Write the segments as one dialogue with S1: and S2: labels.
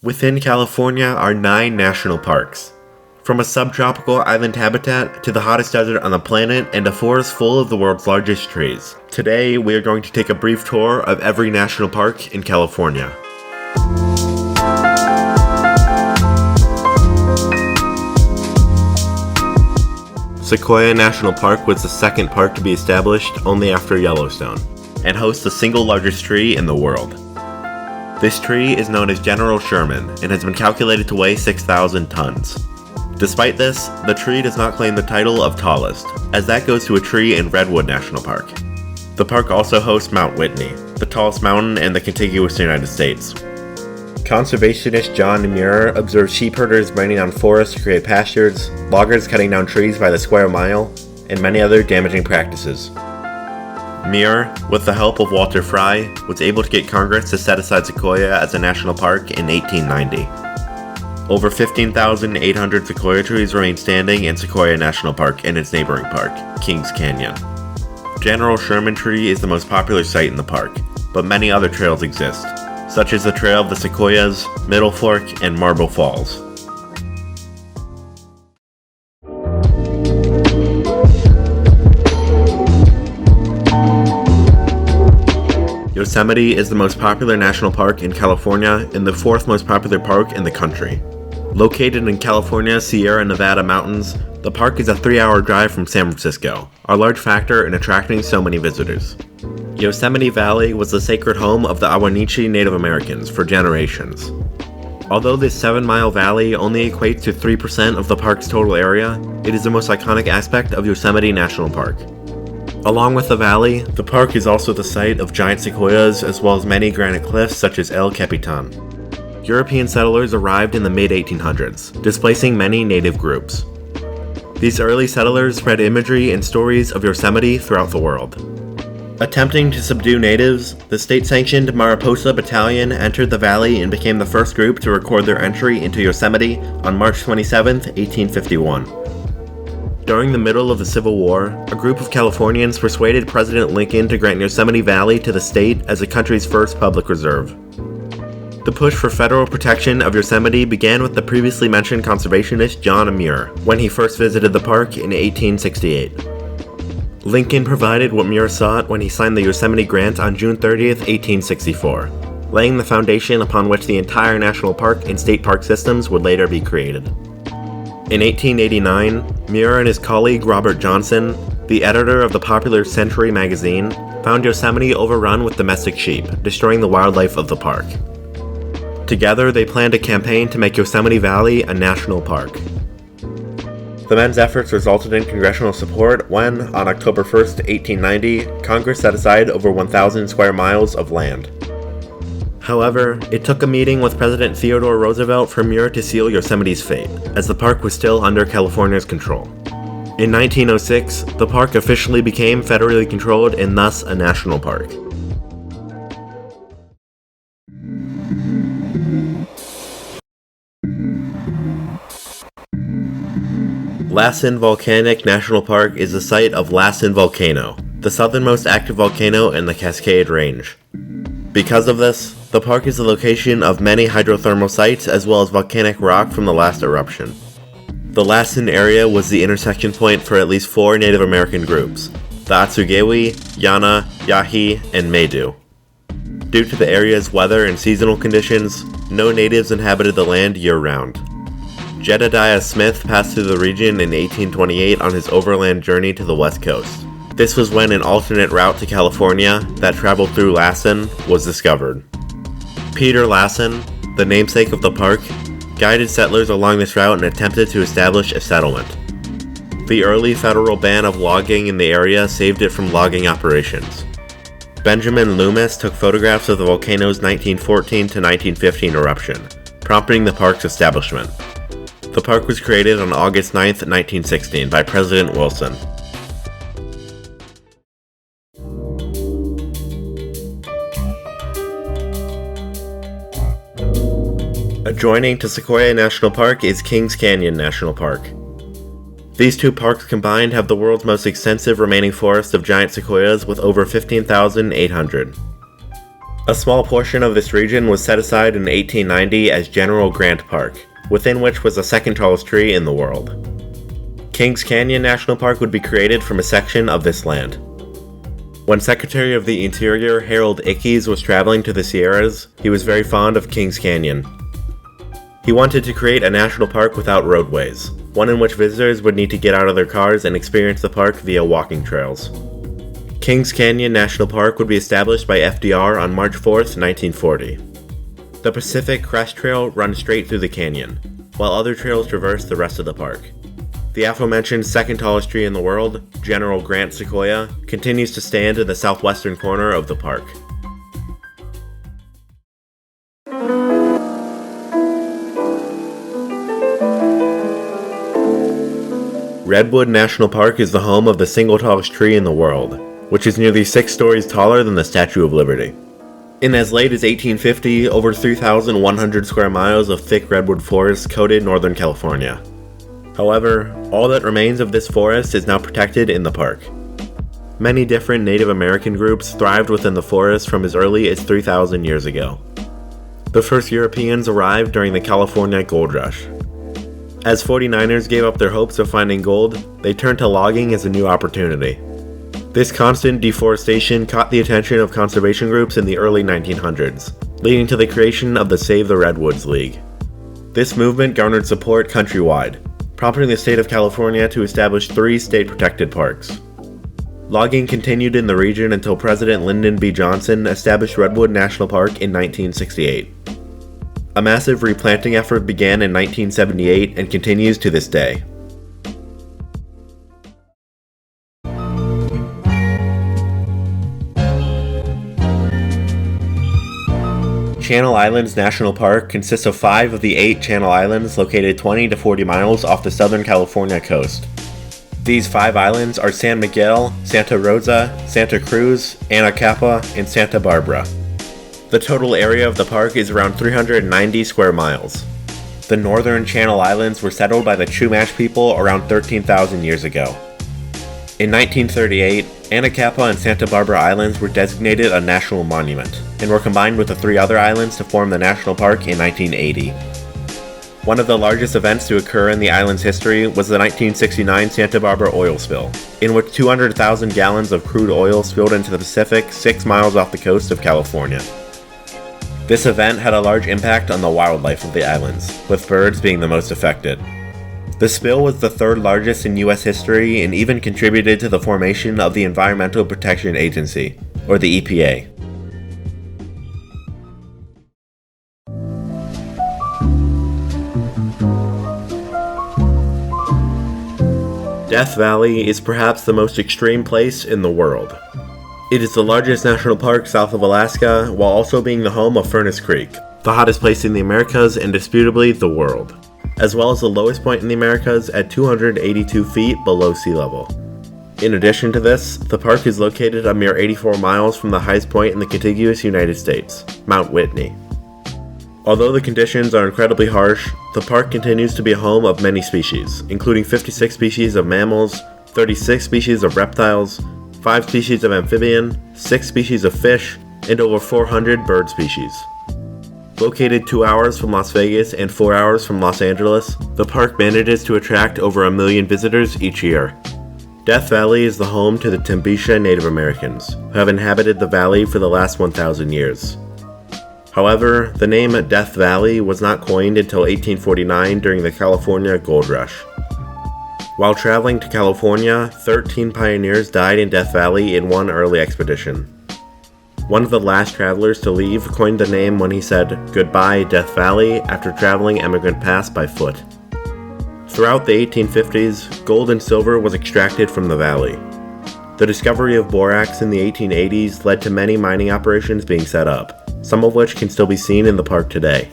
S1: Within California are 9 national parks. From a subtropical island habitat to the hottest desert on the planet and a forest full of the world's largest trees. Today, we are going to take a brief tour of every national park in California. Sequoia National Park was the second park to be established only after Yellowstone, and hosts the single largest tree in the world. This tree is known as General Sherman and has been calculated to weigh 6,000 tons. Despite this, the tree does not claim the title of tallest, as that goes to a tree in Redwood National Park. The park also hosts Mount Whitney, the tallest mountain in the contiguous United States. Conservationist John Muir observed sheep herders burning down forests to create pastures, loggers cutting down trees by the square mile, and many other damaging practices. Muir, with the help of Walter Fry, was able to get Congress to set aside Sequoia as a national park in 1890. Over 15,800 sequoia trees remain standing in Sequoia National Park and its neighboring park, Kings Canyon. General Sherman Tree is the most popular site in the park, but many other trails exist, such as the Trail of the Sequoias, Middle Fork, and Marble Falls. Yosemite is the most popular national park in California and the 4th most popular park in the country. Located in California's Sierra Nevada mountains, the park is a 3-hour drive from San Francisco, a large factor in attracting so many visitors. Yosemite Valley was the sacred home of the Awanichi Native Americans for generations. Although this 7-mile valley only equates to 3% of the park's total area, it is the most iconic aspect of Yosemite National Park. Along with the valley, the park is also the site of giant sequoias as well as many granite cliffs such as El Capitan. European settlers arrived in the mid-1800s, displacing many native groups. These early settlers spread imagery and stories of Yosemite throughout the world. Attempting to subdue natives, the state-sanctioned Mariposa Battalion entered the valley and became the first group to record their entry into Yosemite on March 27, 1851. During the middle of the Civil War, a group of Californians persuaded President Lincoln to grant Yosemite Valley to the state as the country's first public reserve. The push for federal protection of Yosemite began with the previously mentioned conservationist John Muir when he first visited the park in 1868. Lincoln provided what Muir sought when he signed the Yosemite Grant on June 30, 1864, laying the foundation upon which the entire national park and state park systems would later be created. In 1889, Muir and his colleague Robert Johnson, the editor of the popular Century magazine, found Yosemite overrun with domestic sheep, destroying the wildlife of the park. Together, they planned a campaign to make Yosemite Valley a national park. The men's efforts resulted in congressional support when, on October 1, 1890, Congress set aside over 1,000 square miles of land. However, it took a meeting with President Theodore Roosevelt for Muir to seal Yosemite's fate, as the park was still under California's control. In 1906, the park officially became federally controlled and thus a national park. Lassen Volcanic National Park is the site of Lassen Volcano, the southernmost active volcano in the Cascade Range. Because of this, the park is the location of many hydrothermal sites as well as volcanic rock from the last eruption. The Lassen area was the intersection point for at least 4 Native American groups, the Atsugewi, Yana, Yahi, and Maidu. Due to the area's weather and seasonal conditions, no natives inhabited the land year-round. Jedediah Smith passed through the region in 1828 on his overland journey to the west coast. This was when an alternate route to California that traveled through Lassen was discovered. Peter Lassen, the namesake of the park, guided settlers along this route and attempted to establish a settlement. The early federal ban of logging in the area saved it from logging operations. Benjamin Loomis took photographs of the volcano's 1914 to 1915 eruption, prompting the park's establishment. The park was created on August 9, 1916 by President Wilson. Adjoining to Sequoia National Park is Kings Canyon National Park. These two parks combined have the world's most extensive remaining forest of giant sequoias with over 15,800. A small portion of this region was set aside in 1890 as General Grant Park, within which was the second tallest tree in the world. Kings Canyon National Park would be created from a section of this land. When Secretary of the Interior Harold Ickes was traveling to the Sierras, he was very fond of Kings Canyon. He wanted to create a national park without roadways, one in which visitors would need to get out of their cars and experience the park via walking trails. Kings Canyon National Park would be established by FDR on March 4, 1940. The Pacific Crest Trail runs straight through the canyon, while other trails traverse the rest of the park. The aforementioned second tallest tree in the world, General Grant Sequoia, continues to stand in the southwestern corner of the park. Redwood National Park is the home of the single tallest tree in the world, which is nearly 6 stories taller than the Statue of Liberty. In as late as 1850, over 3,100 square miles of thick redwood forest coated Northern California. However, all that remains of this forest is now protected in the park. Many different Native American groups thrived within the forest from as early as 3,000 years ago. The first Europeans arrived during the California Gold Rush. As 49ers gave up their hopes of finding gold, they turned to logging as a new opportunity. This constant deforestation caught the attention of conservation groups in the early 1900s, leading to the creation of the Save the Redwoods League. This movement garnered support countrywide, prompting the state of California to establish 3 state-protected parks. Logging continued in the region until President Lyndon B. Johnson established Redwood National Park in 1968. A massive replanting effort began in 1978 and continues to this day. Channel Islands National Park consists of 5 of the 8 Channel Islands located 20 to 40 miles off the Southern California coast. These 5 islands are San Miguel, Santa Rosa, Santa Cruz, Anacapa, and Santa Barbara. The total area of the park is around 390 square miles. The northern Channel Islands were settled by the Chumash people around 13,000 years ago. In 1938, Anacapa and Santa Barbara Islands were designated a national monument, and were combined with the 3 other islands to form the national park in 1980. One of the largest events to occur in the island's history was the 1969 Santa Barbara oil spill, in which 200,000 gallons of crude oil spilled into the Pacific 6 miles off the coast of California. This event had a large impact on the wildlife of the islands, with birds being the most affected. The spill was the 3rd largest in U.S. history and even contributed to the formation of the Environmental Protection Agency, or the EPA. Death Valley is perhaps the most extreme place in the world. It is the largest national park south of Alaska, while also being the home of Furnace Creek, the hottest place in the Americas and disputably the world, as well as the lowest point in the Americas at 282 feet below sea level. In addition to this, the park is located a mere 84 miles from the highest point in the contiguous United States, Mount Whitney. Although the conditions are incredibly harsh, the park continues to be a home of many species, including 56 species of mammals, 36 species of reptiles, 5 species of amphibian, 6 species of fish, and over 400 bird species. Located 2 hours from Las Vegas and 4 hours from Los Angeles, the park manages to attract over 1 million visitors each year. Death Valley is the home to the Timbisha Native Americans, who have inhabited the valley for the last 1,000 years. However, the name Death Valley was not coined until 1849 during the California Gold Rush. While traveling to California, 13 pioneers died in Death Valley in one early expedition. One of the last travelers to leave coined the name when he said, "Goodbye, Death Valley," after traveling Emigrant Pass by foot. Throughout the 1850s, gold and silver was extracted from the valley. The discovery of borax in the 1880s led to many mining operations being set up, some of which can still be seen in the park today.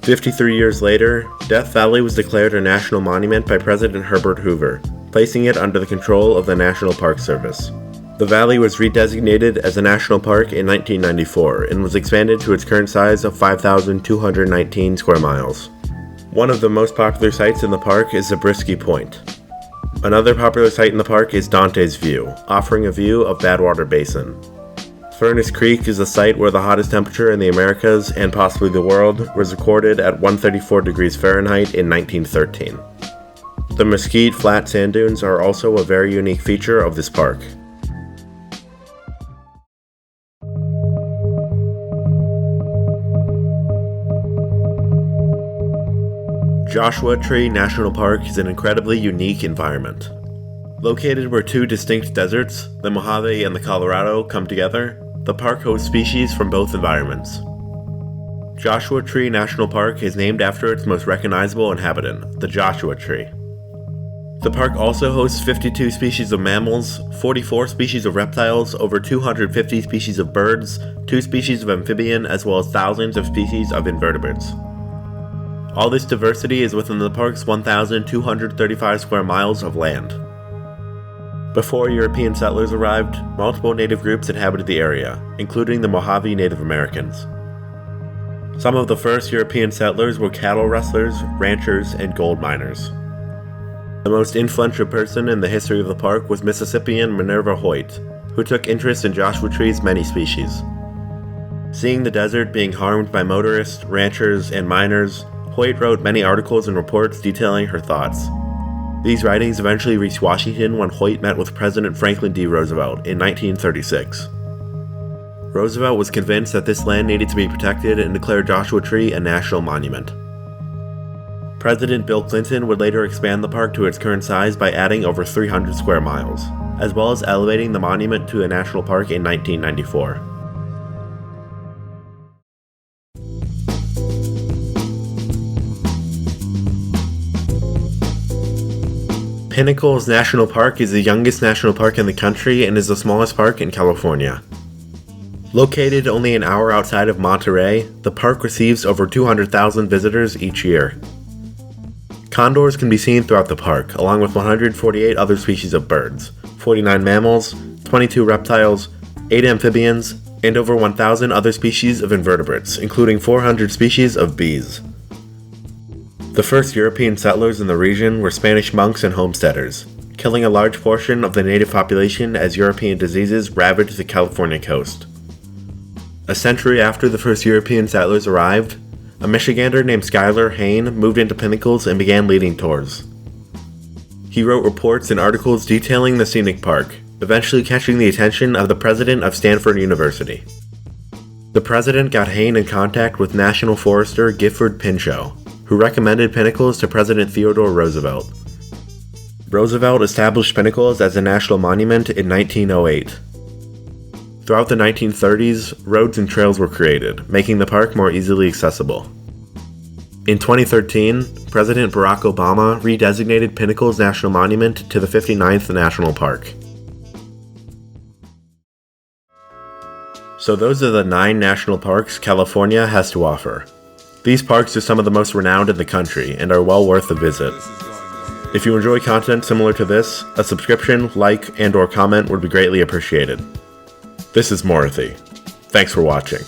S1: 53 years later, Death Valley was declared a national monument by President Herbert Hoover, placing it under the control of the National Park Service. The valley was redesignated as a national park in 1994 and was expanded to its current size of 5,219 square miles. One of the most popular sites in the park is Zabriskie Point. Another popular site in the park is Dante's View, offering a view of Badwater Basin. Furnace Creek is a site where the hottest temperature in the Americas and possibly the world was recorded at 134 degrees Fahrenheit in 1913. The Mesquite Flat Sand Dunes are also a very unique feature of this park. Joshua Tree National Park is an incredibly unique environment. Located where two distinct deserts, the Mojave and the Colorado, come together, the park hosts species from both environments. Joshua Tree National Park is named after its most recognizable inhabitant, the Joshua Tree. The park also hosts 52 species of mammals, 44 species of reptiles, over 250 species of birds, 2 species of amphibian, as well as thousands of species of invertebrates. All this diversity is within the park's 1,235 square miles of land. Before European settlers arrived, multiple native groups inhabited the area, including the Mojave Native Americans. Some of the first European settlers were cattle rustlers, ranchers, and gold miners. The most influential person in the history of the park was Mississippian Minerva Hoyt, who took interest in Joshua Tree's many species. Seeing the desert being harmed by motorists, ranchers, and miners, Hoyt wrote many articles and reports detailing her thoughts. These writings eventually reached Washington when Hoyt met with President Franklin D. Roosevelt in 1936. Roosevelt was convinced that this land needed to be protected and declared Joshua Tree a national monument. President Bill Clinton would later expand the park to its current size by adding over 300 square miles, as well as elevating the monument to a national park in 1994. Pinnacles National Park is the youngest national park in the country and is the smallest park in California. Located only an hour outside of Monterey, the park receives over 200,000 visitors each year. Condors can be seen throughout the park, along with 148 other species of birds, 49 mammals, 22 reptiles, 8 amphibians, and over 1,000 other species of invertebrates, including 400 species of bees. The first European settlers in the region were Spanish monks and homesteaders, killing a large portion of the native population as European diseases ravaged the California coast. A century after the first European settlers arrived, a Michigander named Schuyler Hayne moved into Pinnacles and began leading tours. He wrote reports and articles detailing the scenic park, eventually catching the attention of the president of Stanford University. The president got Hayne in contact with National Forester Gifford Pinchot, who recommended Pinnacles to President Theodore Roosevelt. Roosevelt established Pinnacles as a national monument in 1908. Throughout the 1930s, roads and trails were created, making the park more easily accessible. In 2013, President Barack Obama redesignated Pinnacles National Monument to the 59th National Park. So those are the 9 national parks California has to offer. These parks are some of the most renowned in the country and are well worth a visit. If you enjoy content similar to this, a subscription, like, and/or comment would be greatly appreciated. This is Morothy. Thanks for watching.